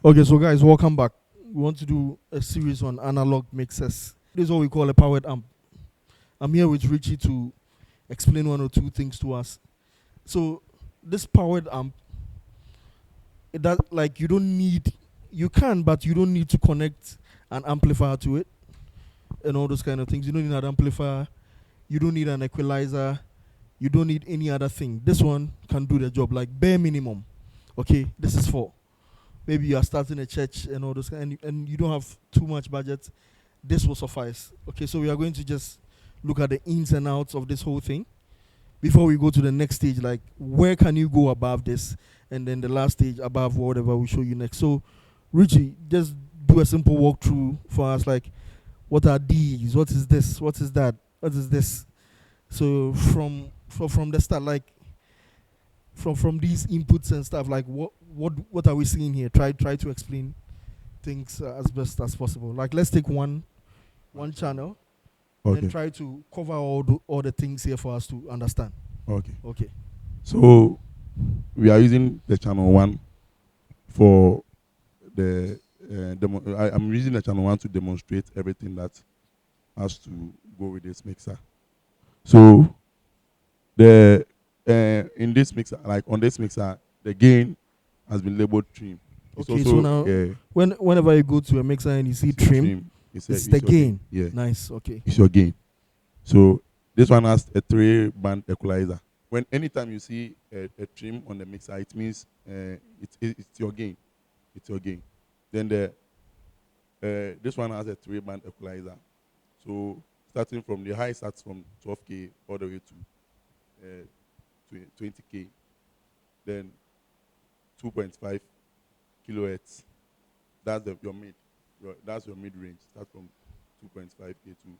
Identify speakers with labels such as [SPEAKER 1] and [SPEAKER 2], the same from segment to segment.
[SPEAKER 1] Okay, so guys, welcome back. We want to do a series on analog mixers. This is what we call a powered amp. I'm here with Richie to explain one or two things to us. So this powered amp, you don't need, you can, but you don't need to connect an amplifier to it and all those kind of things. You don't need an amplifier. You don't need an equalizer. You don't need any other thing. This one can do the job, like bare minimum. Okay, this is for maybe you are starting a church and all those kind, and you don't have too much budget. This will suffice. Okay, so we are going to just look at the ins and outs of this whole thing before we go to the next stage. Like, where can you go above this, and then the last stage above whatever we show you next. So, Richie, just do a simple walkthrough for us. Like, what are these? What is this? What is that? What is this? So from the start, like from these inputs and stuff, like what are we seeing here? Try to explain things as best as possible. Like, let's take one channel,
[SPEAKER 2] Okay.
[SPEAKER 1] and try to cover all the things here for us to understand. Okay.
[SPEAKER 2] So we are using the channel 1 for the I'm using the channel 1 to demonstrate everything that has to go with this mixer. So the in this mixer, like on this mixer, the gain has been labeled trim. It's
[SPEAKER 1] Okay,
[SPEAKER 2] also,
[SPEAKER 1] so now whenever you go to a mixer and you see trim, it's the gain.
[SPEAKER 2] Yeah.
[SPEAKER 1] Nice. Okay.
[SPEAKER 2] It's your gain. So this one has a 3-band equalizer. Anytime you see a trim on the mixer, it means it's your gain. It's your gain. Then this one has a 3-band equalizer. So starting from the high starts from 12K all the way to 20K. Then 2.5 kilohertz. That's your mid. That's your mid range. Start from 2.5K to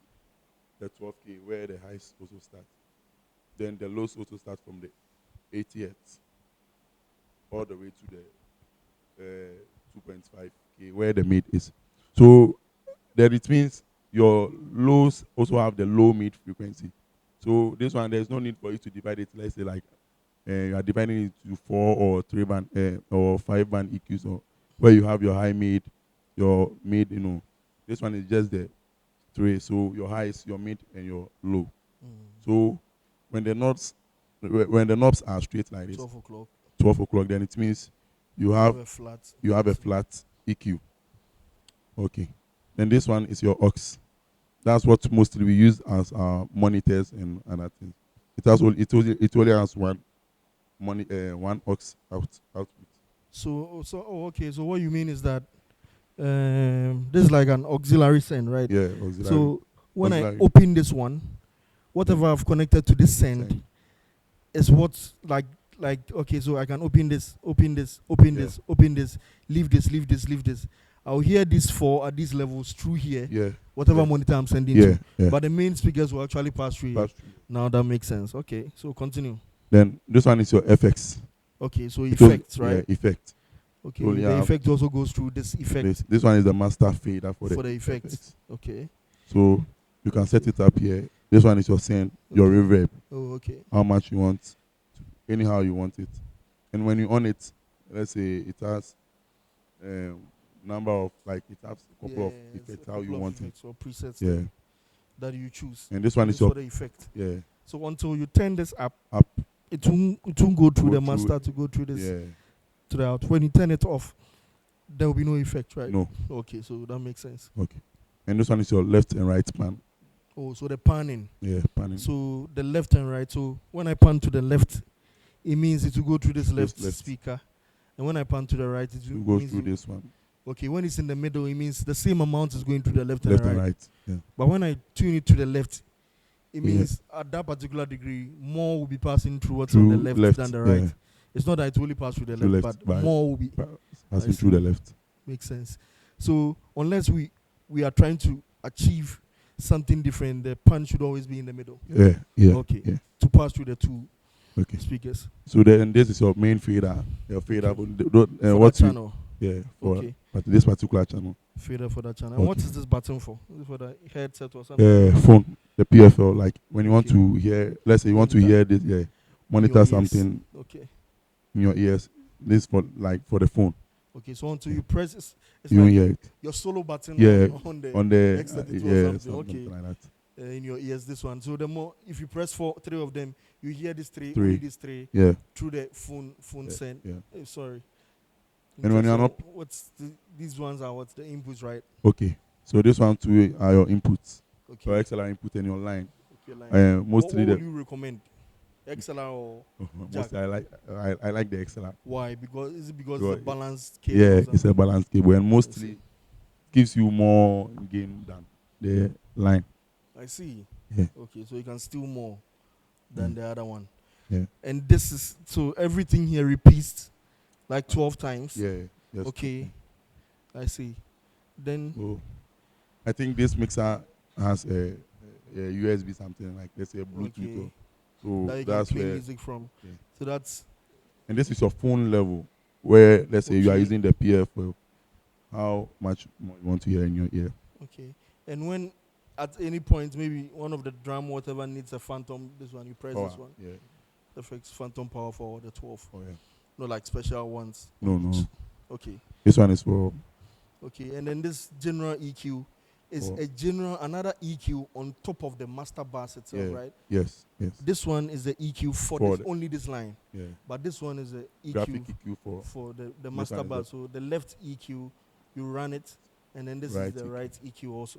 [SPEAKER 2] the 12K, where the highs also start. Then the lows also start from the 80 hertz all the way to the 2.5K, where the mid is. So then it means your lows also have the low mid frequency. So this one, there's no need for you to divide it. Let's say like you are dividing it to 4 or 3-band or 5-band EQs, or where you have your high mid, your mid. This one is just the 3. So your high is your mid and your low. So when the knobs are straight like this, 12 o'clock, then it means you have a flat EQ. Okay. Then this one is your aux. That's what mostly we use as our monitors and other things. It only has one aux output.
[SPEAKER 1] So okay. So what you mean is that this is like an auxiliary send, right?
[SPEAKER 2] Yeah, auxiliary.
[SPEAKER 1] So when I open this one, whatever I've connected to this send is what's like okay. So I can open this, open this, leave this. I'll hear these 4 at these levels through here.
[SPEAKER 2] Yeah.
[SPEAKER 1] Whatever monitor I'm sending to.
[SPEAKER 2] Yeah.
[SPEAKER 1] But the main speakers will actually pass through here. Now that makes sense. Okay. So continue.
[SPEAKER 2] Then this one is your FX.
[SPEAKER 1] Okay. So effects, right?
[SPEAKER 2] Yeah, effect.
[SPEAKER 1] Okay. So the effect also goes through this effect.
[SPEAKER 2] This one is the master fader for the
[SPEAKER 1] effects. Okay.
[SPEAKER 2] So you can set it up here. This one is your send, your reverb.
[SPEAKER 1] Oh, okay.
[SPEAKER 2] How much you want, anyhow you want it. And when you on it, let's say it has number of, like, it has a couple of effects, how you want it.
[SPEAKER 1] Or presets that you choose.
[SPEAKER 2] And this one is your
[SPEAKER 1] for the effect.
[SPEAKER 2] Yeah.
[SPEAKER 1] So until you turn this up, it won't go through the master to go through this.
[SPEAKER 2] Yeah.
[SPEAKER 1] To the out. When you turn it off, there will be no effect, right?
[SPEAKER 2] No.
[SPEAKER 1] Okay, so that makes sense.
[SPEAKER 2] Okay. And this one is your left and right pan.
[SPEAKER 1] Oh, so the panning.
[SPEAKER 2] Yeah, panning.
[SPEAKER 1] So the left and right. So when I pan to the left, it means it will go through this left speaker. And when I pan to the right, it will
[SPEAKER 2] go through this one.
[SPEAKER 1] Okay, when it's in the middle, it means the same amount is going to the left and right.
[SPEAKER 2] And right. Yeah.
[SPEAKER 1] But when I tune it to the left, it means at that particular degree, more will be passing through what's on the left than the right. Yeah. It's not that it only pass through the left, but more will be
[SPEAKER 2] passing through the left.
[SPEAKER 1] Makes sense. So unless we are trying to achieve something different, the pan should always be in the middle.
[SPEAKER 2] Yeah.
[SPEAKER 1] Okay.
[SPEAKER 2] Yeah.
[SPEAKER 1] To pass through the 2 speakers.
[SPEAKER 2] So then this is your main fader. Your fader
[SPEAKER 1] for what channel?
[SPEAKER 2] But this particular channel.
[SPEAKER 1] Fader for that channel. And what is this button for? Is it for the headset or something?
[SPEAKER 2] Phone. The PFL. Like when you want to hear, let's say you want to hear this, monitor something.
[SPEAKER 1] Okay.
[SPEAKER 2] in your ears. This for the phone.
[SPEAKER 1] Okay, so until you press, it's
[SPEAKER 2] You
[SPEAKER 1] like
[SPEAKER 2] won't hear it.
[SPEAKER 1] your solo button
[SPEAKER 2] Yeah,
[SPEAKER 1] on the
[SPEAKER 2] on the
[SPEAKER 1] X32 or
[SPEAKER 2] yeah,
[SPEAKER 1] something. Okay,
[SPEAKER 2] something like that.
[SPEAKER 1] in your ears, this one. So the more, if you press three of them, you hear this three,
[SPEAKER 2] Three.
[SPEAKER 1] only this three
[SPEAKER 2] Yeah,
[SPEAKER 1] through the phone
[SPEAKER 2] yeah,
[SPEAKER 1] send.
[SPEAKER 2] yeah.
[SPEAKER 1] Sorry.
[SPEAKER 2] And when you're
[SPEAKER 1] So
[SPEAKER 2] not
[SPEAKER 1] these ones are what's the inputs, right?
[SPEAKER 2] okay, so this one too are your inputs,
[SPEAKER 1] Okay.
[SPEAKER 2] your XLR input and your line.
[SPEAKER 1] Okay, line.
[SPEAKER 2] Mostly
[SPEAKER 1] what
[SPEAKER 2] the
[SPEAKER 1] would you recommend? XLR or jack?
[SPEAKER 2] mostly I like the XLR.
[SPEAKER 1] Why? Because is it because
[SPEAKER 2] So
[SPEAKER 1] it's a balanced cable?
[SPEAKER 2] yeah,
[SPEAKER 1] Or
[SPEAKER 2] it's a
[SPEAKER 1] something?
[SPEAKER 2] balanced cable and
[SPEAKER 1] I
[SPEAKER 2] mostly
[SPEAKER 1] see.
[SPEAKER 2] gives you more gain than the line.
[SPEAKER 1] I see.
[SPEAKER 2] Yeah,
[SPEAKER 1] Okay, so you can steal more than the other one.
[SPEAKER 2] yeah,
[SPEAKER 1] And this is so everything here repeats like 12 times.
[SPEAKER 2] yeah. Yes.
[SPEAKER 1] Okay, I see. Then
[SPEAKER 2] So I think this mixer has a USB something like let's say a Bluetooth.
[SPEAKER 1] okay,
[SPEAKER 2] So
[SPEAKER 1] that you can
[SPEAKER 2] that's
[SPEAKER 1] play
[SPEAKER 2] where
[SPEAKER 1] music from.
[SPEAKER 2] yeah.
[SPEAKER 1] So that's
[SPEAKER 2] And this is your phone level where let's say you are
[SPEAKER 1] Okay.
[SPEAKER 2] using the PF. How much more you want to hear in your ear?
[SPEAKER 1] okay. And when at any point maybe one of the drum whatever needs a phantom, this one you press
[SPEAKER 2] Power.
[SPEAKER 1] this one.
[SPEAKER 2] Yeah.
[SPEAKER 1] Affects phantom power for the 12.
[SPEAKER 2] Oh yeah.
[SPEAKER 1] No like special ones.
[SPEAKER 2] No, no.
[SPEAKER 1] Okay.
[SPEAKER 2] This one is for
[SPEAKER 1] Okay. And then this general EQ is
[SPEAKER 2] for
[SPEAKER 1] a general another EQ on top of the master bass itself,
[SPEAKER 2] yeah.
[SPEAKER 1] right?
[SPEAKER 2] Yes, yes.
[SPEAKER 1] This one is the EQ for
[SPEAKER 2] For
[SPEAKER 1] this, only this line.
[SPEAKER 2] Yeah.
[SPEAKER 1] But this one is the
[SPEAKER 2] Graphic
[SPEAKER 1] EQ
[SPEAKER 2] EQ for
[SPEAKER 1] for the
[SPEAKER 2] This
[SPEAKER 1] master
[SPEAKER 2] one is
[SPEAKER 1] bass. So the left EQ, you run it, and then this
[SPEAKER 2] Right
[SPEAKER 1] is the
[SPEAKER 2] EQ.
[SPEAKER 1] right EQ also.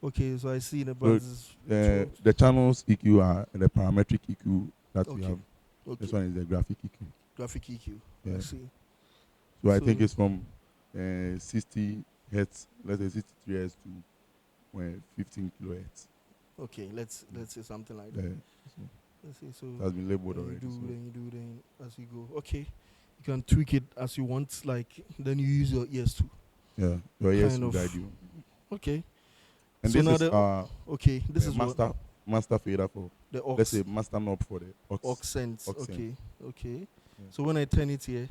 [SPEAKER 1] Okay, so I see the
[SPEAKER 2] So,
[SPEAKER 1] bass is 12.
[SPEAKER 2] the channels EQ are the parametric EQ that we
[SPEAKER 1] Okay.
[SPEAKER 2] have.
[SPEAKER 1] Okay,
[SPEAKER 2] This one is the graphic EQ.
[SPEAKER 1] graphic EQ.
[SPEAKER 2] Yeah.
[SPEAKER 1] I see.
[SPEAKER 2] So I
[SPEAKER 1] So-
[SPEAKER 2] think it's from 60 hertz, let's say 63 hertz to 15 kilohertz.
[SPEAKER 1] Okay, let's say something like
[SPEAKER 2] Yeah.
[SPEAKER 1] that. Let's see. So
[SPEAKER 2] It has been labeled
[SPEAKER 1] then you
[SPEAKER 2] already.
[SPEAKER 1] do,
[SPEAKER 2] So.
[SPEAKER 1] then you do, then as you go. Okay, you can tweak it as you want. Like then you use your ears too.
[SPEAKER 2] Yeah, your ears
[SPEAKER 1] Kind
[SPEAKER 2] will
[SPEAKER 1] of.
[SPEAKER 2] guide you.
[SPEAKER 1] Okay.
[SPEAKER 2] And
[SPEAKER 1] So
[SPEAKER 2] this
[SPEAKER 1] now
[SPEAKER 2] is
[SPEAKER 1] okay, this is
[SPEAKER 2] master master fader for
[SPEAKER 1] the aux.
[SPEAKER 2] let's say master knob for the aux.
[SPEAKER 1] Accents.
[SPEAKER 2] Accent.
[SPEAKER 1] Okay. Okay.
[SPEAKER 2] Yeah.
[SPEAKER 1] So when I turn it here,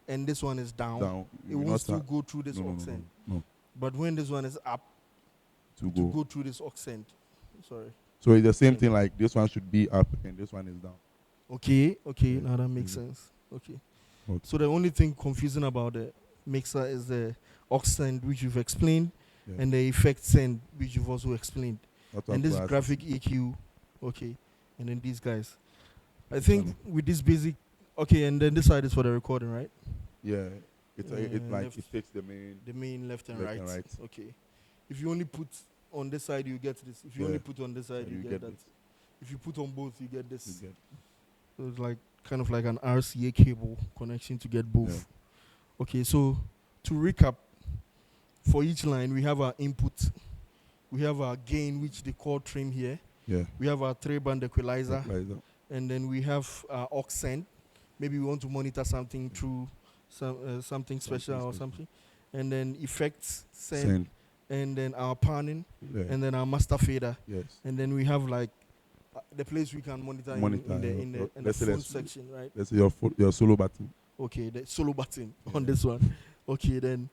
[SPEAKER 1] and this one is down,
[SPEAKER 2] Down.
[SPEAKER 1] it
[SPEAKER 2] You will
[SPEAKER 1] will
[SPEAKER 2] not
[SPEAKER 1] still
[SPEAKER 2] start-
[SPEAKER 1] go through this
[SPEAKER 2] no, no, no,
[SPEAKER 1] accent.
[SPEAKER 2] no, no.
[SPEAKER 1] But when this one is up,
[SPEAKER 2] To
[SPEAKER 1] to
[SPEAKER 2] go.
[SPEAKER 1] go through this accent. Sorry.
[SPEAKER 2] So it's the same
[SPEAKER 1] Okay.
[SPEAKER 2] thing like this one should be up and this one is down.
[SPEAKER 1] Okay. Okay.
[SPEAKER 2] Yeah.
[SPEAKER 1] Now that makes
[SPEAKER 2] Mhm.
[SPEAKER 1] sense. Okay.
[SPEAKER 2] Okay.
[SPEAKER 1] So the only thing confusing about the mixer is the accent, which you've explained,
[SPEAKER 2] Yeah.
[SPEAKER 1] and the effect send, which you've also explained.
[SPEAKER 2] Not
[SPEAKER 1] And this
[SPEAKER 2] class.
[SPEAKER 1] graphic EQ. Okay. And then these guys. I think with this basic. Okay. And then this side is for the recording, right?
[SPEAKER 2] Yeah. It like
[SPEAKER 1] left.
[SPEAKER 2] it takes the main
[SPEAKER 1] The main left and
[SPEAKER 2] Left
[SPEAKER 1] right.
[SPEAKER 2] and right.
[SPEAKER 1] Okay. If you only put on this side, you get this. If you
[SPEAKER 2] Yeah.
[SPEAKER 1] only put on this side,
[SPEAKER 2] and
[SPEAKER 1] you get that.
[SPEAKER 2] this.
[SPEAKER 1] If you put on both, you get this.
[SPEAKER 2] You get
[SPEAKER 1] So it's like kind of like an RCA cable connection to get both.
[SPEAKER 2] Yeah.
[SPEAKER 1] Okay, so to recap, for each line we have our input, we have our gain, which they call trim here.
[SPEAKER 2] yeah.
[SPEAKER 1] We have our 3-band equalizer,
[SPEAKER 2] Equalizer.
[SPEAKER 1] and then we have our aux send. Maybe we want to monitor something through something special or
[SPEAKER 2] special.
[SPEAKER 1] something, and then effects send,
[SPEAKER 2] Send.
[SPEAKER 1] and then our panning,
[SPEAKER 2] Yeah.
[SPEAKER 1] and then our master fader,
[SPEAKER 2] yes.
[SPEAKER 1] and then we have like the place we can monitor,
[SPEAKER 2] Monitor,
[SPEAKER 1] in the
[SPEAKER 2] yeah.
[SPEAKER 1] in the, in the
[SPEAKER 2] Let's say
[SPEAKER 1] front
[SPEAKER 2] that's-
[SPEAKER 1] section, right?
[SPEAKER 2] Let's say your solo button.
[SPEAKER 1] Okay, the solo button on
[SPEAKER 2] Yeah.
[SPEAKER 1] this one. Okay, then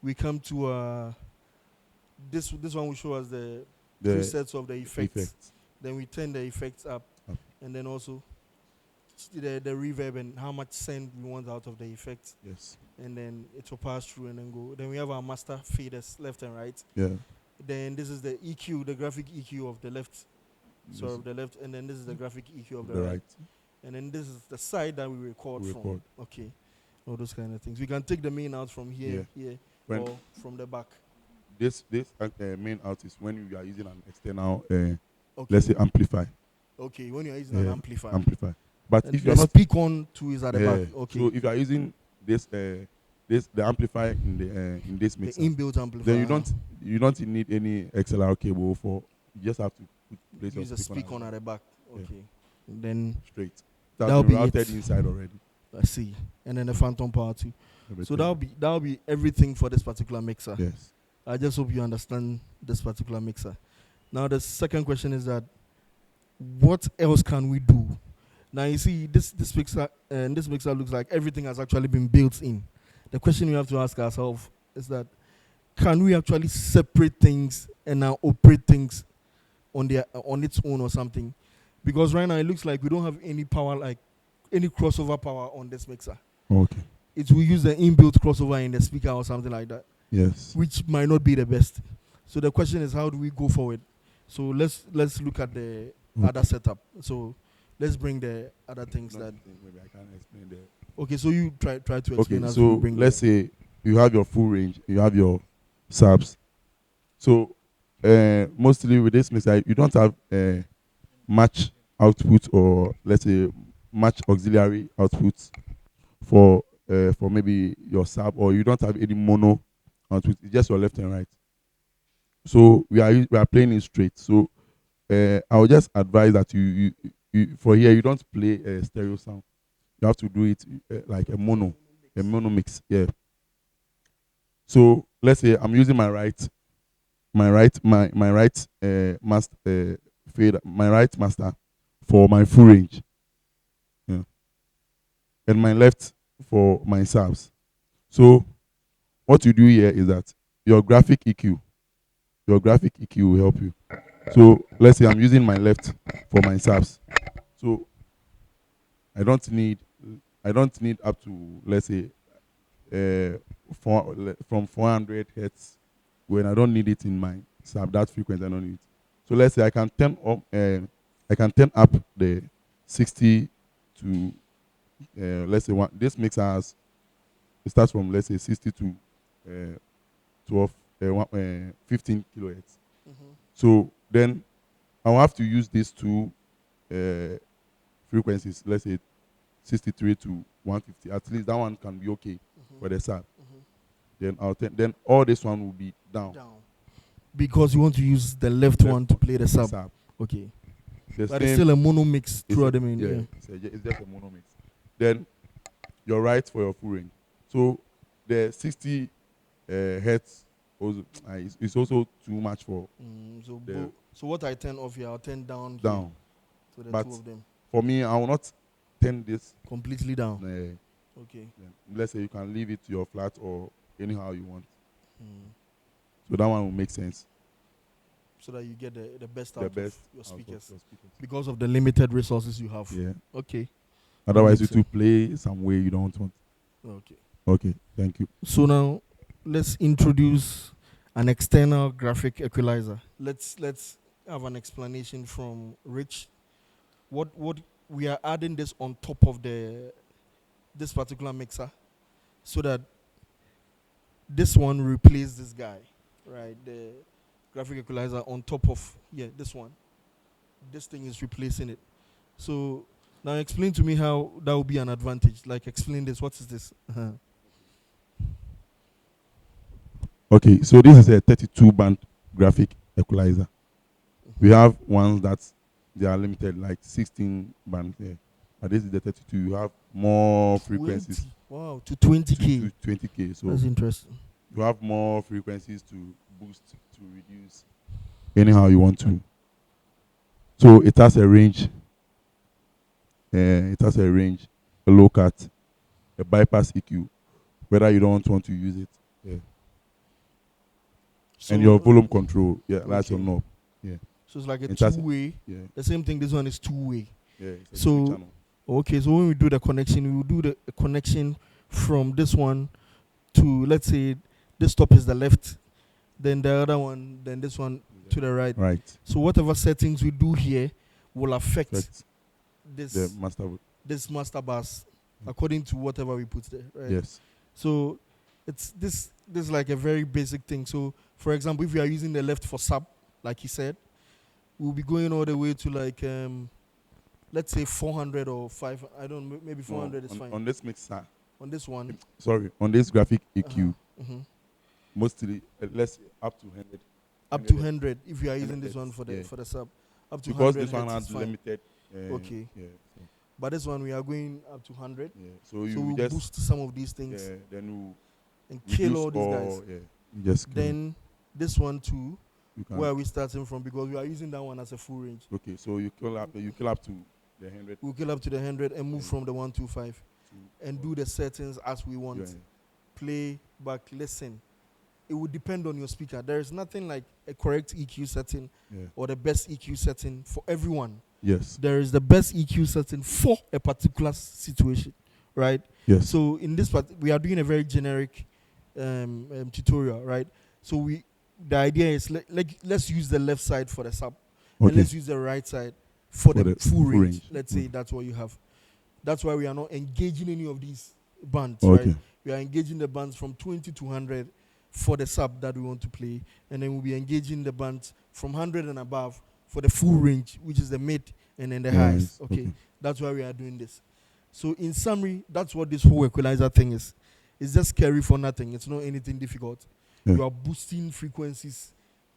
[SPEAKER 1] we come to this one will show us the
[SPEAKER 2] The
[SPEAKER 1] presets of the effects.
[SPEAKER 2] effect.
[SPEAKER 1] Then we turn the effects up,
[SPEAKER 2] Up.
[SPEAKER 1] and then also the reverb and how much send we want out of the effect,
[SPEAKER 2] Yes.
[SPEAKER 1] and then it will pass through and then go. Then we have our master faders left and right.
[SPEAKER 2] Yeah.
[SPEAKER 1] Then this is the EQ, the graphic EQ of the left. So of the left, and then this is the graphic EQ of the,
[SPEAKER 2] the
[SPEAKER 1] right.
[SPEAKER 2] right.
[SPEAKER 1] And then this is the side that we record
[SPEAKER 2] We
[SPEAKER 1] from.
[SPEAKER 2] record.
[SPEAKER 1] Okay. All those kind of things. We can take the main out from here, here,
[SPEAKER 2] When
[SPEAKER 1] or from the back.
[SPEAKER 2] this main out is when you are using an external
[SPEAKER 1] Okay.
[SPEAKER 2] let's say amplify.
[SPEAKER 1] Okay, when you're using an
[SPEAKER 2] Yeah,
[SPEAKER 1] amplifier.
[SPEAKER 2] Amplify. But
[SPEAKER 1] And
[SPEAKER 2] if you're
[SPEAKER 1] the
[SPEAKER 2] not
[SPEAKER 1] speak on to is at the back. Okay.
[SPEAKER 2] so if you are using the amplifier in this
[SPEAKER 1] The
[SPEAKER 2] mixer,
[SPEAKER 1] inbuilt amplifier.
[SPEAKER 2] then you don't need any XLR cable for. You just have to place
[SPEAKER 1] use
[SPEAKER 2] your
[SPEAKER 1] a speak on
[SPEAKER 2] at
[SPEAKER 1] at the back.
[SPEAKER 2] Yeah.
[SPEAKER 1] Okay. And then
[SPEAKER 2] straight.
[SPEAKER 1] That'll
[SPEAKER 2] That's
[SPEAKER 1] be
[SPEAKER 2] been routed
[SPEAKER 1] it.
[SPEAKER 2] inside already.
[SPEAKER 1] I see. And then the phantom power too. So
[SPEAKER 2] Everything.
[SPEAKER 1] that'll be everything for this particular mixer.
[SPEAKER 2] Yes.
[SPEAKER 1] I just hope you understand this particular mixer. Now the second question is that what else can we do? Now you see this mixer and this mixer looks like everything has actually been built in. The question we have to ask ourselves is that can we actually separate things and now operate things on its own or something? Because right now it looks like we don't have any power like any crossover power on this mixer.
[SPEAKER 2] Okay.
[SPEAKER 1] It will use the inbuilt crossover in the speaker or something like that,
[SPEAKER 2] Yes.
[SPEAKER 1] which might not be the best. So the question is, how do we go forward? So let's look at the other setup. So let's bring the other things that.
[SPEAKER 2] Maybe I can explain that.
[SPEAKER 1] Okay, so you try to explain
[SPEAKER 2] Okay,
[SPEAKER 1] as we
[SPEAKER 2] so
[SPEAKER 1] bring.
[SPEAKER 2] let's say you have your full range, you have your subs. So mostly with this mixer, you don't have match output, or let's say match auxiliary outputs for maybe your sub, or you don't have any mono output. It's just your left and right. So we are playing it straight. So I would just advise that you for here you don't play a stereo sound. You have to do it like a mono mix. Yeah. So let's say I'm using my right master fade, my right master for my full range, yeah, and my left for my subs. So what you do here is that your your graphic EQ will help you. So let's say I'm using my left for my subs. So I don't need I don't need up to, let's say, from 400 hertz, when I don't need it in my sub, that frequency I don't need it. So let's say I can turn up the 60 to let's say this mixer has, it starts from, let's say, 60 to 12 15 kilohertz.
[SPEAKER 1] Mm-hmm.
[SPEAKER 2] So then I'll have to use these two uh, frequencies, let's say 63 to 150. At least that one can be okay for the sub. Then then all this one will be down.
[SPEAKER 1] Because you want to use the left one to play the sub. Okay. But it's still a mono mix throughout the main.
[SPEAKER 2] Yeah, it's just a mono mix. Then you're right for your full range. So the 60 hertz also is also too much for.
[SPEAKER 1] So what I turn off here, I'll turn down.
[SPEAKER 2] Down.
[SPEAKER 1] So the
[SPEAKER 2] but
[SPEAKER 1] two of them.
[SPEAKER 2] For me, I will not turn this
[SPEAKER 1] completely down.
[SPEAKER 2] Okay. Let's say you can leave it to your flat or anyhow you want. So that one will make sense.
[SPEAKER 1] So that you get the best out of your speakers. Because of the limited resources you have.
[SPEAKER 2] Yeah.
[SPEAKER 1] Okay.
[SPEAKER 2] Otherwise, you to play some way you don't want.
[SPEAKER 1] Okay.
[SPEAKER 2] Okay. Thank you.
[SPEAKER 1] So now, let's introduce an external graphic equalizer. Let's have an explanation from Rich. What we are adding this on top of this particular mixer, so that this one replaces this guy, right? The graphic equalizer on top of this one. This thing is replacing it. So now explain to me how that will be an advantage. Like, explain this. What is this?
[SPEAKER 2] Okay, so this is a 32 band graphic equalizer. We have ones that they are limited, like 16 bands here. But this is the 32. You have more frequencies.
[SPEAKER 1] Wow, to 20K.
[SPEAKER 2] To 20K. So
[SPEAKER 1] that's interesting.
[SPEAKER 2] You have more frequencies to boost, to reduce, anyhow you want to. So it has a range. A low cut, a bypass EQ, whether you don't want to use it. Yeah. So and your volume control, that's your knob. Yeah.
[SPEAKER 1] So it's like a two-way.
[SPEAKER 2] Yeah.
[SPEAKER 1] The same thing. This one is two-way.
[SPEAKER 2] Yeah.
[SPEAKER 1] So okay. So when we do the connection, we will do the connection from this one to, let's say, this top is the left, then the other one, then this one to the right.
[SPEAKER 2] Right.
[SPEAKER 1] So whatever settings we do here will affect this master bus according to whatever we put there. Right?
[SPEAKER 2] Yes.
[SPEAKER 1] So it's this is like a very basic thing. So for example, if we are using the left for sub, like he said, we'll be going all the way to like let's say 400 or 5. I don't know, maybe 400 is fine.
[SPEAKER 2] On this mixer.
[SPEAKER 1] On this one.
[SPEAKER 2] Sorry, on this graphic EQ. Mostly, let's say up to 100.
[SPEAKER 1] Up to 100 if you are using this one for the sub. Up to
[SPEAKER 2] because
[SPEAKER 1] 100
[SPEAKER 2] this one has limited.
[SPEAKER 1] Okay.
[SPEAKER 2] Yeah.
[SPEAKER 1] But this one we are going up to 100.
[SPEAKER 2] Yeah. So
[SPEAKER 1] we'll just boost some of these things.
[SPEAKER 2] Yeah. Then
[SPEAKER 1] and kill all these guys.
[SPEAKER 2] Yeah. Just
[SPEAKER 1] then this one too. Where are we starting from? Because we are using that one as a full range.
[SPEAKER 2] Okay. So you kill up to the 100.
[SPEAKER 1] We'll kill up to the 100 and move from the 125 and do the settings as we want.
[SPEAKER 2] Yeah.
[SPEAKER 1] Play back, listen. it would depend on your speaker. There is nothing like a correct EQ setting
[SPEAKER 2] Yeah.
[SPEAKER 1] or the best EQ setting for everyone.
[SPEAKER 2] Yes.
[SPEAKER 1] There is the best EQ setting for a particular situation, right?
[SPEAKER 2] Yes.
[SPEAKER 1] So in this part, we are doing a very generic tutorial, right? So the idea is let's use the left side for the sub, and
[SPEAKER 2] Okay.
[SPEAKER 1] let's use the right side for the full range. Let's say
[SPEAKER 2] Okay.
[SPEAKER 1] that's what you have. That's why we are not engaging any of these bands,
[SPEAKER 2] Okay.
[SPEAKER 1] right? We are engaging the bands from 20 to 100 for the sub that we want to play, and then we'll be engaging the bands from 100 and above for the full range, which is the mid and then the highs. Okay, that's why we are doing this. So in summary, that's what this whole equalizer thing is. It's just carry for nothing. It's not anything difficult.
[SPEAKER 2] Yeah.
[SPEAKER 1] You are boosting frequencies,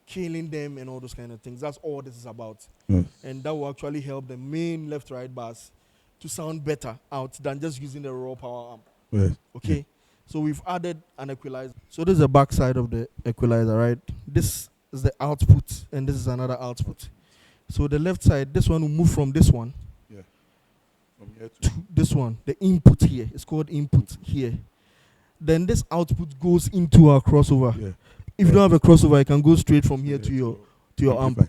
[SPEAKER 1] killing them, and all those kind of things. That's all this is about.
[SPEAKER 2] Yes.
[SPEAKER 1] And that will actually help the main left-right bass to sound better out than just using the raw power amp.
[SPEAKER 2] Yes.
[SPEAKER 1] Okay?
[SPEAKER 2] Yeah.
[SPEAKER 1] So we've added an equalizer. So this is the back side of the equalizer, right? This is the output, and this is another output. So the left side, this one will move from this one
[SPEAKER 2] from here
[SPEAKER 1] to this one. The input here is called input here. Then this output goes into our crossover.
[SPEAKER 2] Yeah.
[SPEAKER 1] If you don't have a crossover, it can go straight from here to your amp.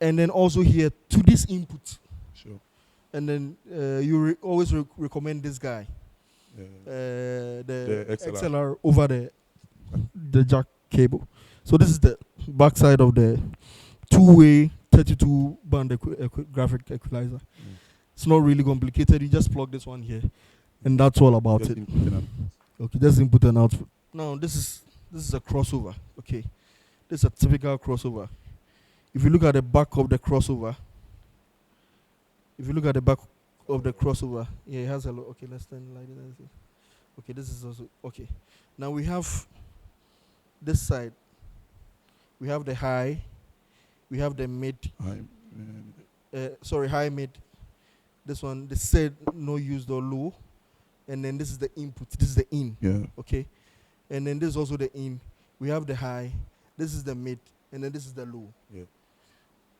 [SPEAKER 1] And then also here to this input.
[SPEAKER 2] Sure.
[SPEAKER 1] And then you always recommend this guy. The XLR over the jack cable. So this is the back side of the two-way 32 band graphic equalizer. It's not really complicated. You just plug this one here, and that's all about it. Okay, just input and output. Now this is a crossover. Okay, this is a typical crossover. If you look at the back of the crossover, yeah, it has a lot. Okay, let's turn like this. Okay, this is also okay. Now we have this side. We have the high. We have the mid. High mid. This one, they said no used or low. And then this is the input. This is the in.
[SPEAKER 2] Yeah.
[SPEAKER 1] Okay. And then this is also the in. We have the high. This is the mid. And then this is the low.
[SPEAKER 2] Yeah.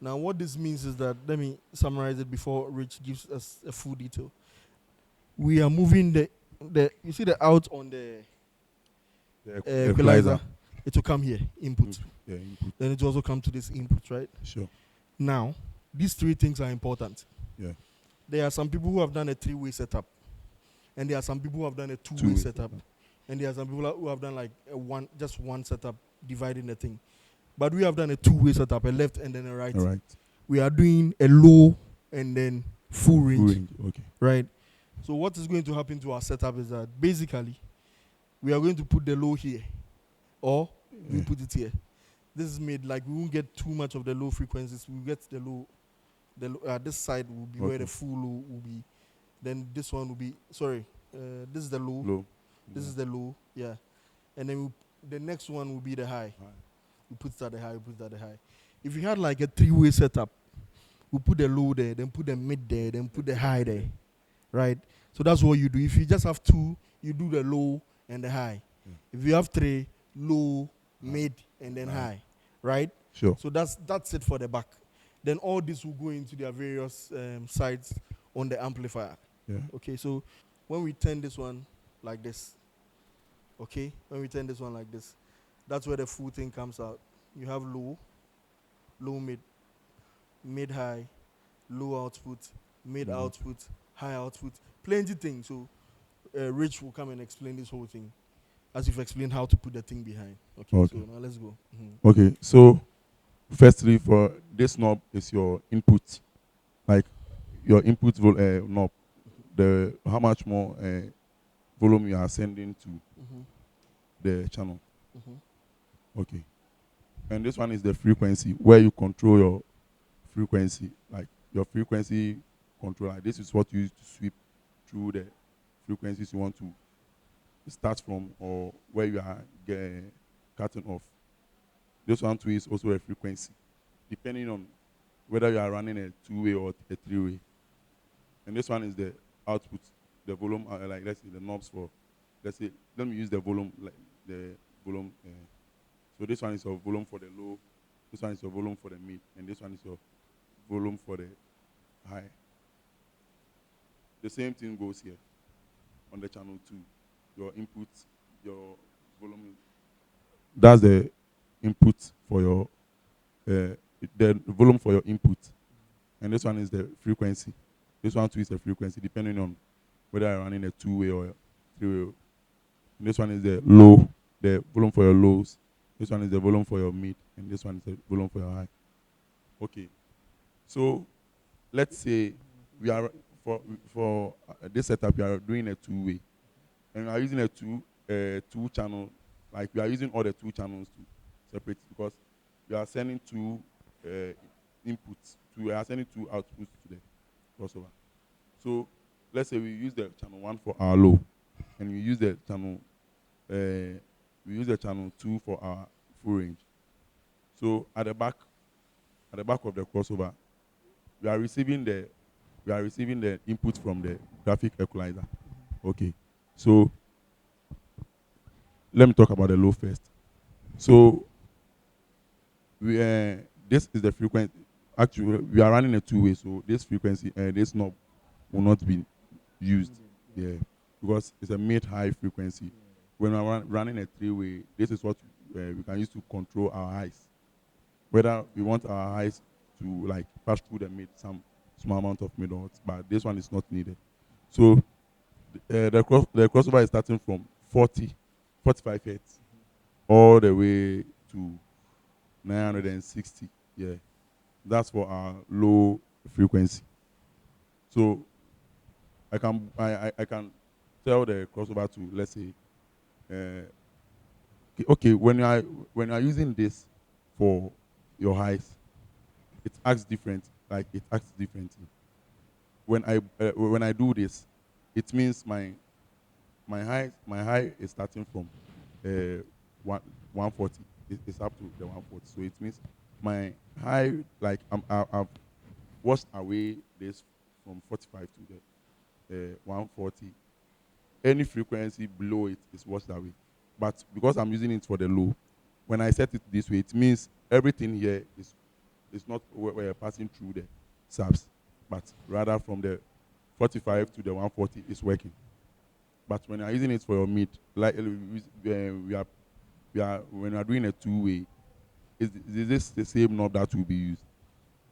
[SPEAKER 1] Now what this means is that, let me summarize it before Rich gives us a full detail. We are moving the you see the out on the equalizer. It will come here, input.
[SPEAKER 2] Yeah, input.
[SPEAKER 1] Then it will also come to this input, right?
[SPEAKER 2] Sure.
[SPEAKER 1] Now, these three things are important.
[SPEAKER 2] Yeah.
[SPEAKER 1] There are some people who have done a three-way setup, and there are some people who have done a two-way setup, and there are some people who have done like just one setup, dividing the thing. But we have done a two-way setup, a left and then a right.
[SPEAKER 2] All right.
[SPEAKER 1] We are doing a low and then full range.
[SPEAKER 2] Okay.
[SPEAKER 1] Right? So what is going to happen to our setup is that basically we are going to put the low here, or we put it here. This is made like we won't get too much of the low frequencies. We get the low. This side will be where the full low will be. Then this one will be, this is the low. This is the low, yeah. And then the next one will be the high. We put it at the high, we put it at the high. If you had like a three-way setup, we put the low there, then put the mid there, then put the high there, right? So that's what you do. If you just have two, you do the low and the high. If you have three, low, mid, and then high, right?
[SPEAKER 2] Sure.
[SPEAKER 1] So that's it for the back. Then all this will go into their various sides on the amplifier.
[SPEAKER 2] Yeah.
[SPEAKER 1] Okay, so when we turn this one like this, okay, that's where the full thing comes out. You have low, mid, mid high, low output, mid output, high output, plenty things. So Rich will come and explain this whole thing as if explain how to put the thing behind. Okay. So now let's go. Mm-hmm.
[SPEAKER 2] Okay, so firstly, for this knob is your input, like your input knob, how much more volume you are sending to the channel. Okay, and this one is the frequency where you control your frequency, like your frequency controller. This is what you use to sweep through the frequencies you want to start from or where you are cutting off. This one too is also a frequency, depending on whether you are running a two-way or a three-way. And this one is the output, the volume, like let's say the knobs for, let me use the volume, like the volume. So this one is your volume for the low, this one is your volume for the mid, and this one is your volume for the high. The same thing goes here on the channel 2. Your input, your volume that's the input for your the volume for your input, and this one is the frequency. This one too is the frequency, depending on whether you're running a two-way or a three-way. And this one is the low, the volume for your lows. This one is the volume for your mid, and this one is the volume for your high. Okay, so let's say we are for this setup, we are doing a two-way, and we are using a two channel, like we are using all the two channels to separate it because we are sending two inputs, we are sending two outputs to the crossover. So let's say we use the channel 1 for our low, and we use the channel 2 for our full range. So at the back of the crossover, we are receiving the input from the graphic equalizer. Okay, so let me talk about the low first. So this is the frequency. Actually, we are running a two-way, so this frequency, this knob will not be used. Yeah, because it's a mid-high frequency. When we are running a three-way, this is what we can use to control our highs. Whether we want our highs to like pass through the mid, some small amount of mid, but this one is not needed. So the crossover is starting from 45 hertz, all the way to 960. Yeah, that's for our low frequency. So I can tell the crossover to, let's say, okay, when you are using this for your highs, it acts different. Like it acts differently. When I do this, it means my high is starting from 140. It's up to the 140. So it means my high, like I've washed away this from 45 to the 140. Any frequency below it is washed away. But because I'm using it for the low, when I set it this way, it means everything here is not where passing through the subs, but rather from the 45 to the 140 is working. But when you're using it for your mid, like when we are doing a two-way, is this the same knob that will be used?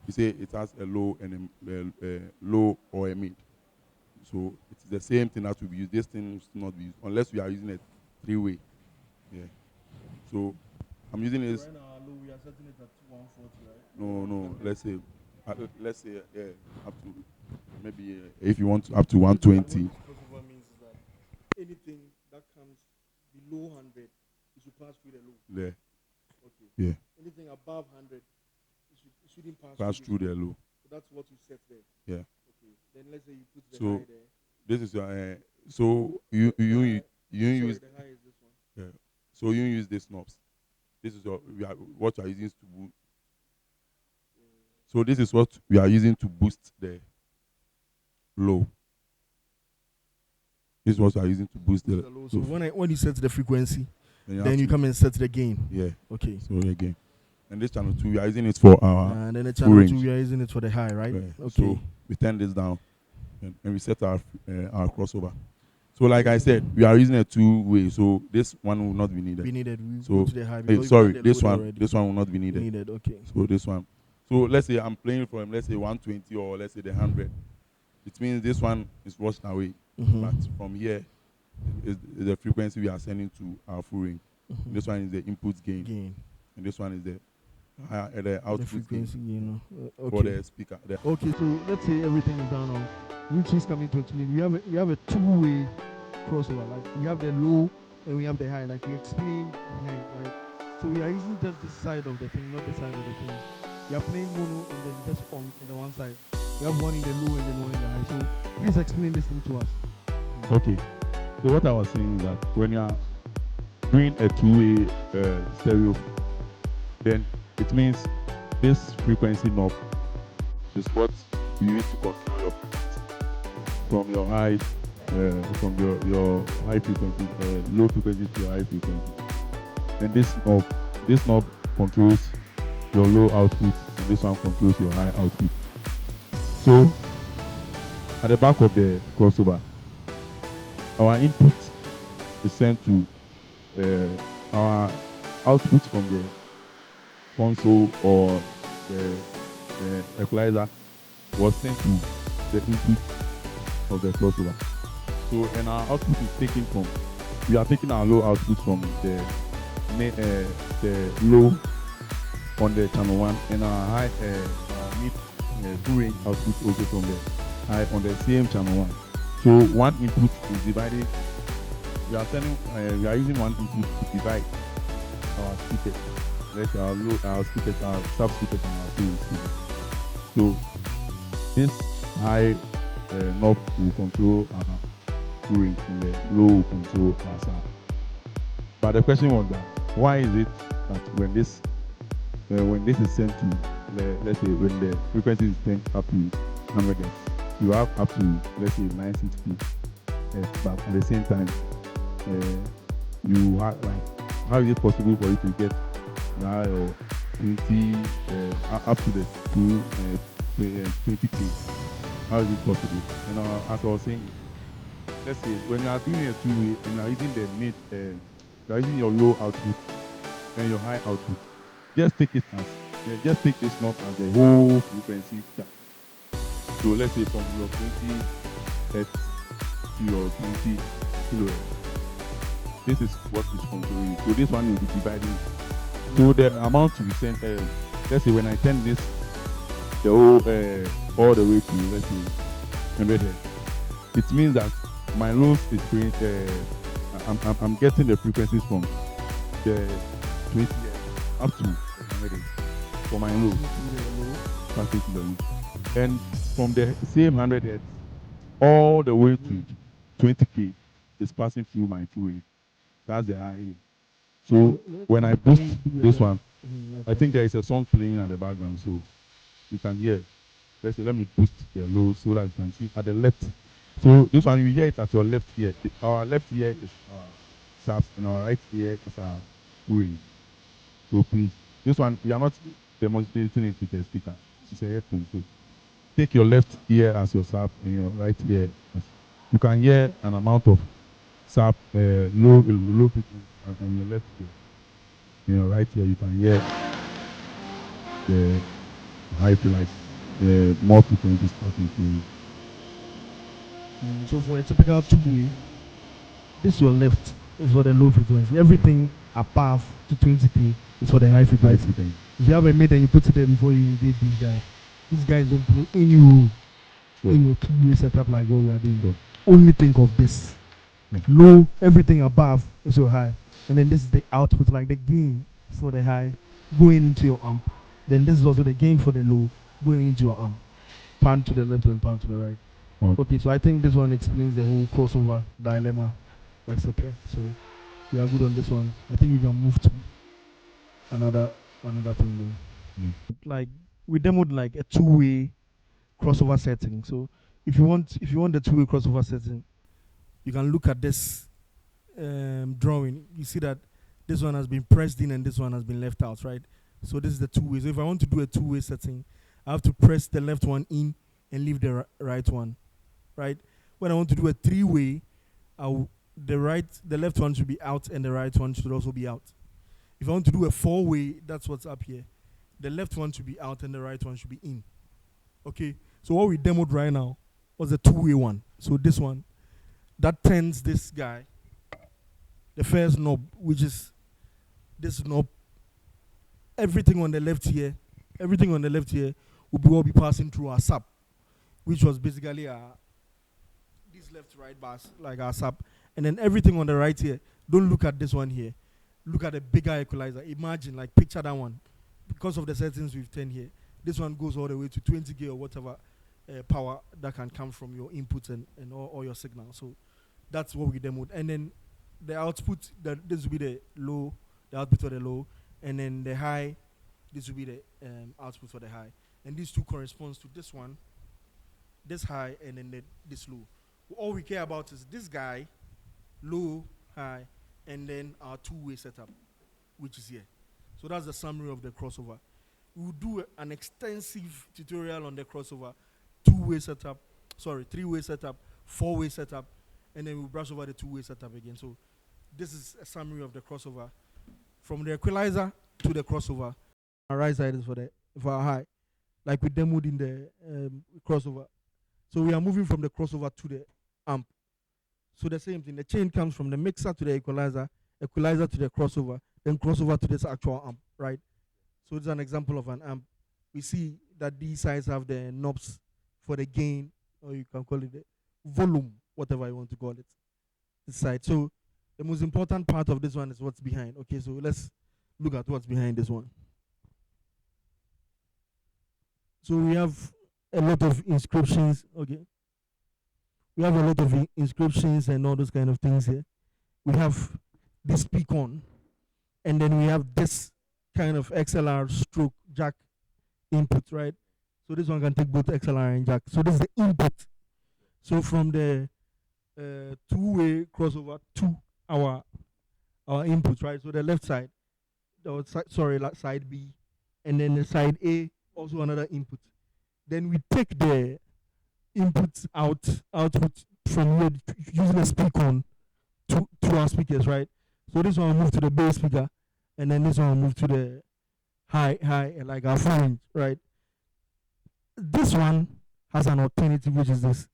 [SPEAKER 2] You say it has a low and a low or a mid. So it's the same thing that will be used. This thing will not be used unless we are using a three-way. Yeah. So I'm using this.
[SPEAKER 1] Right now, low, we are setting it at 140, right?
[SPEAKER 2] No. Let's say up to maybe if you want up to 120.
[SPEAKER 1] What crossover means is that anything that comes below 100, it should pass through the low.
[SPEAKER 2] Yeah.
[SPEAKER 1] Okay.
[SPEAKER 2] Yeah.
[SPEAKER 1] Anything above 100, it shouldn't
[SPEAKER 2] Pass through the low.
[SPEAKER 1] So that's what you set there.
[SPEAKER 2] Yeah.
[SPEAKER 1] Okay. Then let's say you put the
[SPEAKER 2] So
[SPEAKER 1] high there.
[SPEAKER 2] this is your so you use
[SPEAKER 1] the high is this one.
[SPEAKER 2] yeah. So you use these knobs. This is what you are using to boost. So this is what we are using to boost the low. This is what we are using to boost the low.
[SPEAKER 1] So when you set the frequency, then you
[SPEAKER 2] to
[SPEAKER 1] come and set the gain.
[SPEAKER 2] Yeah.
[SPEAKER 1] Okay.
[SPEAKER 2] So again, and this channel 2 we are using it for our
[SPEAKER 1] and then the
[SPEAKER 2] full
[SPEAKER 1] channel
[SPEAKER 2] range.
[SPEAKER 1] 2 we are using it for the high, right?
[SPEAKER 2] Okay.
[SPEAKER 1] Okay.
[SPEAKER 2] So we turn this down, and we set our crossover. So like I said, we are using a two-way, so this one will not be needed.
[SPEAKER 1] We
[SPEAKER 2] so
[SPEAKER 1] go to the high because
[SPEAKER 2] this one will not be needed.
[SPEAKER 1] Okay.
[SPEAKER 2] So this one. So let's say I'm playing from, let's say 120 or let's say the 100. It means this one is washed away. But from here is the frequency we are sending to our full range. This one is the input gain. And this one is the output
[SPEAKER 1] frequency gain.
[SPEAKER 2] For the speaker.
[SPEAKER 1] Okay, so let's say everything is done now. Which is coming to explain. We have a two-way crossover. Like we have the low and we have the high. Like we explained behind, right? So we are using just this side of the thing, not the side of the thing. We are playing mono and then just on the one side. We have one in the low and then one in the high. So please explain this thing to us.
[SPEAKER 2] Okay. So what I was saying is that when you are doing a two-way stereo, then it means this frequency knob is what you use to control your from your high, from your high frequency, low frequency to your high frequency. And this knob controls your low output, and this one controls your high output. So at the back of the crossover, our input is sent to our output from the console or the equalizer was sent to the input of the crossover. So, and our output is taken from, we are taking our low output from the low on the channel 1, and our high, our mid full range output also from the high on the same channel 1. So one input is divided. We are sending, we are using one input to divide our speakers. Let's say our speakers, our sub speakers, and our full speakers. So this high knob will control our full range, and the low will control our sound. But the question was that why is it that when this is sent to, let's say when the frequency is sent up to 100 Hz, you have up to, let's say, 960, but at the same time, you have, like, how is it possible for you to get now 20 up to the 20K? How is it possible? And as I was saying, let's say when you are doing a two-way and you are using the mid, you are using your low output and your high output, just take it as, just take this knob as the whole frequency chart. So let's say from your 20 Hz to your 20 kHz, this is what is controlling. So this one will be dividing. So the amount to be sent, let's say when I turn this, the whole all the way to, let's say, 100 Hz, it means that my lows is I'm getting the frequencies from the 20 Hz up to 100 Hz for my low, passing to the low. And from the same 100 Hz all the way to 20K is passing through my full range. That's the high. So when I boost this one, I think there is a song playing at the background, so you can hear. Let's say, let me boost the low so that you can see at the left. So this one, you hear it at your left ear. Our left ear is our sharp, and our right ear is our full range. So please, this one, we are not demonstrating it with a speaker. It's a headphone. So take your left ear as your sharp and your right ear. You can hear an amount of sharp, low frequency on your left ear. In your right ear, you can hear the high frequency, the more frequency starting to.
[SPEAKER 1] So for a typical two-way, this your left is for the low frequency. Everything above to 20K is for the high frequency. If you have a mid and you put it there before you did this guy, these guys don't play in your two-way setup like what we are doing.
[SPEAKER 2] Sure.
[SPEAKER 1] Only think of this. Low, everything above is your high. And then this is the output, like the gain for the high going into your amp. Then this is also the gain for the low going into your amp. Pan to the left and pan to the right. Okay, so I think this one explains the whole crossover dilemma. That's okay. So we are good on this one. I think we can move to another thing though. Like we demoed like a two-way crossover setting. So if you want the two-way crossover setting, you can look at this drawing. You see that this one has been pressed in and this one has been left out, right? So this is the two ways. So if I want to do a two-way setting, I have to press the left one in and leave the right one, right? When I want to do a three-way, the left one should be out and the right one should also be out. If I want to do a four-way, that's what's up here. The left one should be out and the right one should be in. Okay, so what we demoed right now was a two-way one. So this one, that turns this guy, the first knob, which is this knob, everything on the left here will be passing through our sub, which was basically these left right bars, like our sub. And then everything on the right here, don't look at this one here. Look at the bigger equalizer. Imagine, like picture that one. Because of the settings we've turned here, this one goes all the way to 20K or whatever power that can come from your inputs and all your signals. So that's what we demoed. And then the output, this will be the low, the output for the low, and then the high, this will be the output for the high. And these two corresponds to this one, this high, and then this low. All we care about is this guy, low, high, and then our two-way setup, which is here. So that's the summary of the crossover. We'll do an extensive tutorial on the crossover, three-way setup, four-way setup, and then we'll brush over the two-way setup again. So this is a summary of the crossover from the equalizer to the crossover. Our right side is for our high, like we demoed in the crossover. So we are moving from the crossover to the amp. So the same thing, the chain comes from the mixer to the equalizer, equalizer to the crossover, then crossover to this actual amp, right? So it's an example of an amp. We see that these sides have the knobs for the gain, or you can call it the volume, whatever you want to call it. This side. So the most important part of this one is what's behind. Okay, so let's look at what's behind this one. So we have a lot of inscriptions. Okay, we have a lot of inscriptions and all those kind of things here. We have this beacon, and then we have this kind of XLR stroke jack input, right? So this one can take both XLR and jack. So this is the input. So from the two-way crossover to our input, right? So the left side, side B, and then the side A, also another input. Then we take the inputs output from here using a speaker to our speakers, right? So this one will move to the bass speaker, and then this one will move to the high, like our full range, right? This one has an alternative, which is this.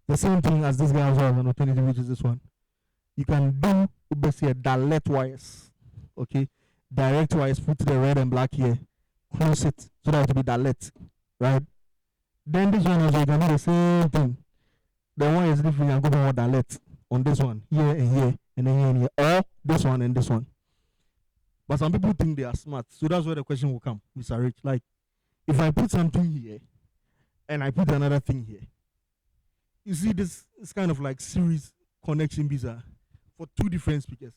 [SPEAKER 1] The same thing as this guy also has an alternative, which is this one. You can do basically direct wires, okay? Direct wires, put the red and black here, close it so that it will be direct, right? Then this one also, you can do the same thing. The one is different, you can go more direct on this one, here and here, and then here and here, or this one and this one. But some people think they are smart, so that's where the question will come, Mr. Rich. Like, if I put something here and I put another thing here, you see this is kind of like series connection visa for two different speakers.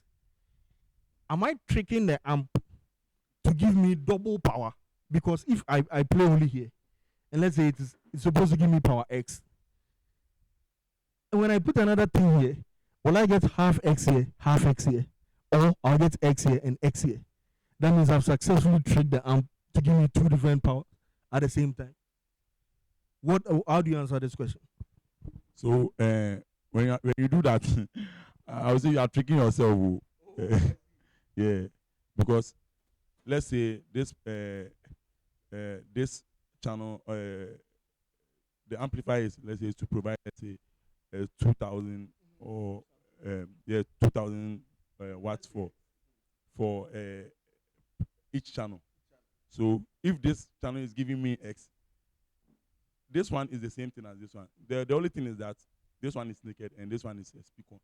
[SPEAKER 1] Am I tricking the amp to give me double power? Because if I play only here, and let's say it's supposed to give me power X, and when I put another thing here, will I get half X here, half X here? Or I'll get X here and X here. That means I've successfully tricked the amp to give me two different powers at the same time. How do you answer this question?
[SPEAKER 2] So when you do that, I would say you are tricking yourself. Yeah, because let's say this this channel, the amplifier is, let's say, to provide, let's say, 2,000 or 2,000 watts for each channel. So if this channel is giving me X, this one is the same thing as this one. The only thing is that this one is naked and this one is a speaker.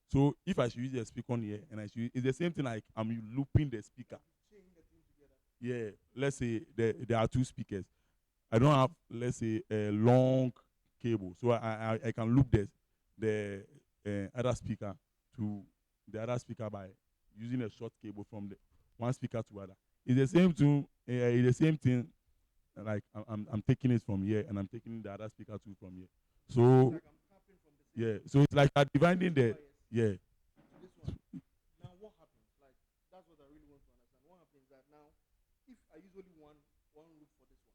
[SPEAKER 2] So if I should use a speaker here and it's the same thing, like I'm looping the speaker. Yeah, let's say there are two speakers. I don't have, let's say, a long cable, so I can loop the other speaker to the other speaker by using a short cable from the one speaker to other. It's the same thing. It's the same thing. Like I'm taking it from here and I'm taking the other speaker too from here. So yeah, so it's like I'm dividing the yeah.
[SPEAKER 1] Now what happens? Like that's what I really want to understand. What happens is that now, if I use only one loop for this one,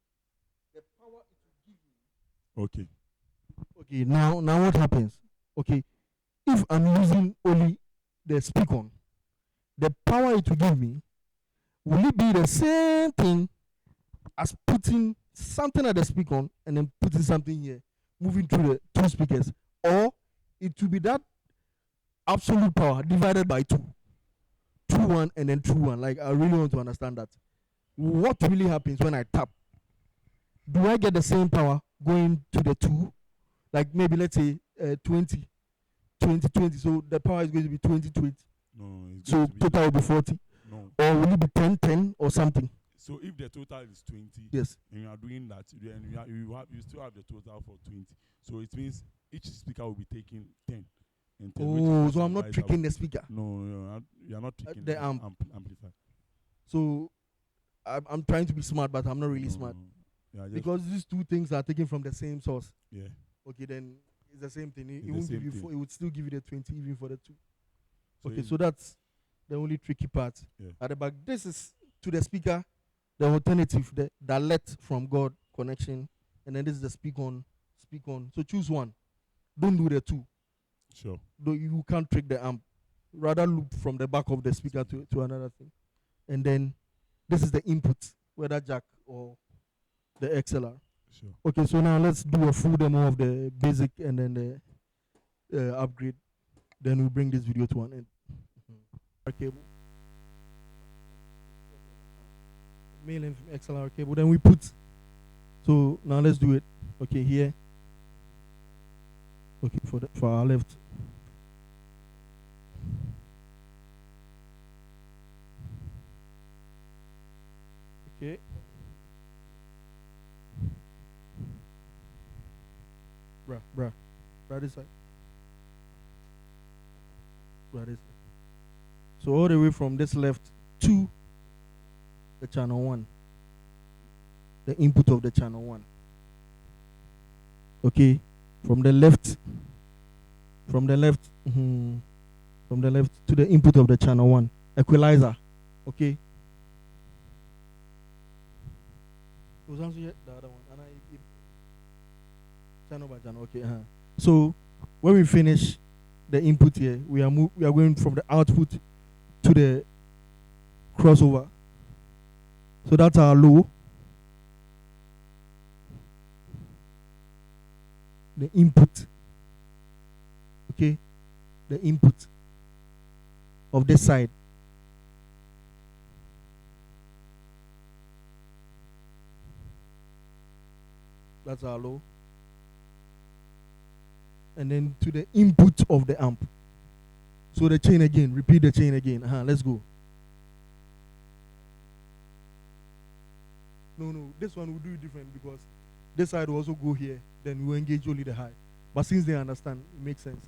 [SPEAKER 1] the power it will give me.
[SPEAKER 2] Okay.
[SPEAKER 1] Okay. Now what happens? Okay, if I'm using only the speaker, the power it will give me, will it be the same thing as putting something at the speaker and then putting something here, moving through the two speakers, or it will be that absolute power divided by 2 1 and then 2 1? Like I really want to understand that. What really happens when I tap? Do I get the same power going to the two? Like maybe let's say 20 20 20, so the power is going to be 20 20.
[SPEAKER 2] No, it's
[SPEAKER 1] So
[SPEAKER 2] going to be
[SPEAKER 1] total will be 40.
[SPEAKER 2] no.
[SPEAKER 1] Or will it be 10 10 or something?
[SPEAKER 2] So if the total is 20,
[SPEAKER 1] Yes.
[SPEAKER 2] and you are doing that, then you still have the total for 20. So it means each speaker will be taking 10. And 10,
[SPEAKER 1] Oh, so I'm not tricking the speaker.
[SPEAKER 2] No, you are not tricking
[SPEAKER 1] The
[SPEAKER 2] amplifier.
[SPEAKER 1] So I'm trying to be smart, but I'm not really smart.
[SPEAKER 2] Yeah,
[SPEAKER 1] Because these two things are taken from the same source.
[SPEAKER 2] Yeah.
[SPEAKER 1] Okay, then it's the same thing. It
[SPEAKER 2] the
[SPEAKER 1] won't
[SPEAKER 2] same
[SPEAKER 1] give you
[SPEAKER 2] thing.
[SPEAKER 1] it would still give you the 20 even for the two. Okay,
[SPEAKER 2] it-
[SPEAKER 1] so that's the only tricky part.
[SPEAKER 2] Yeah.
[SPEAKER 1] At the back, this is to the speaker, the alternative, the direct from God connection, and then this is the speak on. So choose one. Don't do the two.
[SPEAKER 2] Sure.
[SPEAKER 1] Though you can't trick the amp. Rather loop from the back of the speaker to another thing. and then this is the input, whether jack or the XLR.
[SPEAKER 2] Sure.
[SPEAKER 1] Okay, so now let's do a full demo of the basic and then the upgrade. Then we'll bring this video to an end. Our cable. Mail in XLR cable. Then we put. So now let's do it. Okay, here. Okay, for our left. Okay. Bruh. This side. This side. So all the way from this left to the channel 1. The input of the channel 1. Okay. From the left to the input of the channel 1. Equalizer. Okay. The other one. Channel by channel. Okay. So when we finish the input here, we are going from the output to the crossover. So that's our low. The input. Okay. The input of this side. That's our low. And then to the input of the amp. So the chain again, repeat the chain again. Let's go. No, this one will do it different because this side will also go here. Then we engage only the high. But since they understand, it makes sense.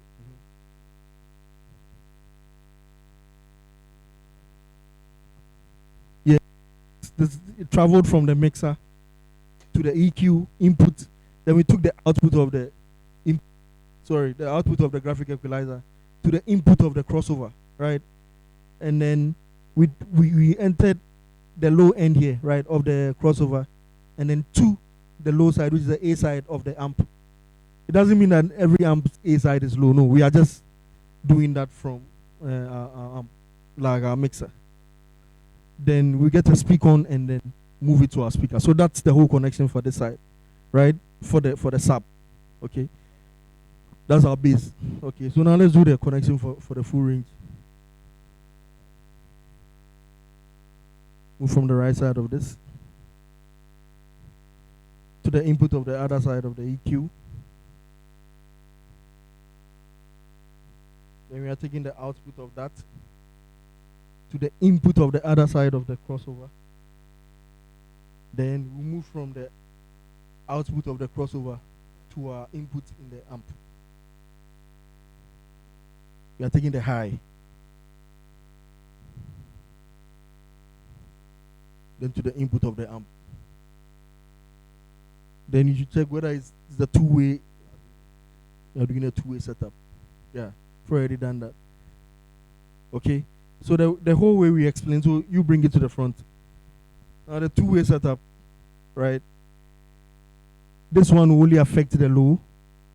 [SPEAKER 1] Yeah, it traveled from the mixer to the EQ input. Then we took the output of the output of the graphic equalizer to the input of the crossover, right? And then we entered the low end here, right, of the crossover, and then to the low side, which is the A side of the amp. It doesn't mean that every amp's A side is low. No, we are just doing that from our amp, like our mixer. Then we get a speak on and then move it to our speaker. So that's the whole connection for this side, right? For the sub, okay. That's our base. Okay, so now let's do the connection for the full range. Move from the right side of this to the input of the other side of the EQ. Then we are taking the output of that to the input of the other side of the crossover. Then we move from the output of the crossover to our input in the amp. We are taking the high. Then to the input of the amp. Then you should check whether it's the two-way. You're doing a two-way setup. Yeah, I've already done that. Okay, so the whole way we explain, so you bring it to the front. Now the two-way setup, right? This one will only affect the low,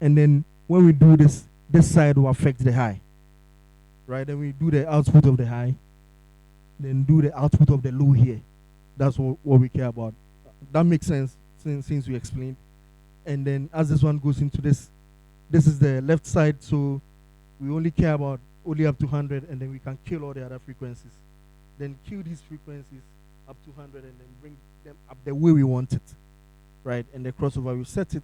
[SPEAKER 1] and then when we do this side will affect the high. Right, then we do the output of the high, then do the output of the low here. That's what we care about. That makes sense since we explained. And then as this one goes into this is the left side, so we only care about only up to 100, and then we can kill all the other frequencies. Then kill these frequencies up to 100 and then bring them up the way we want it. Right, and the crossover, we set it.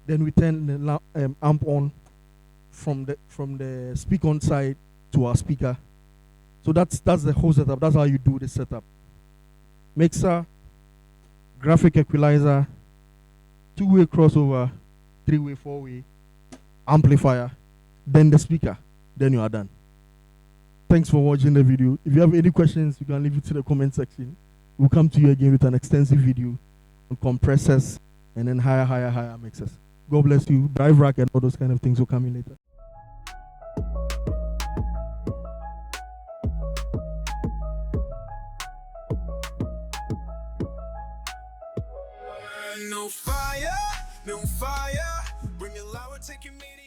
[SPEAKER 1] Then we turn the amp on from the speak on side to our speaker. So that's the whole setup. That's how you do the setup. Mixer, graphic equalizer, two-way crossover, three-way, four-way, amplifier, then the speaker. Then you are done. Thanks for watching the video. If you have any questions, you can leave it to the comment section. We'll come to you again with an extensive video on compressors and then higher mixers. God bless you. Drive rack and all those kind of things will come in later.
[SPEAKER 3] No fire, bring it lower, take your meeting.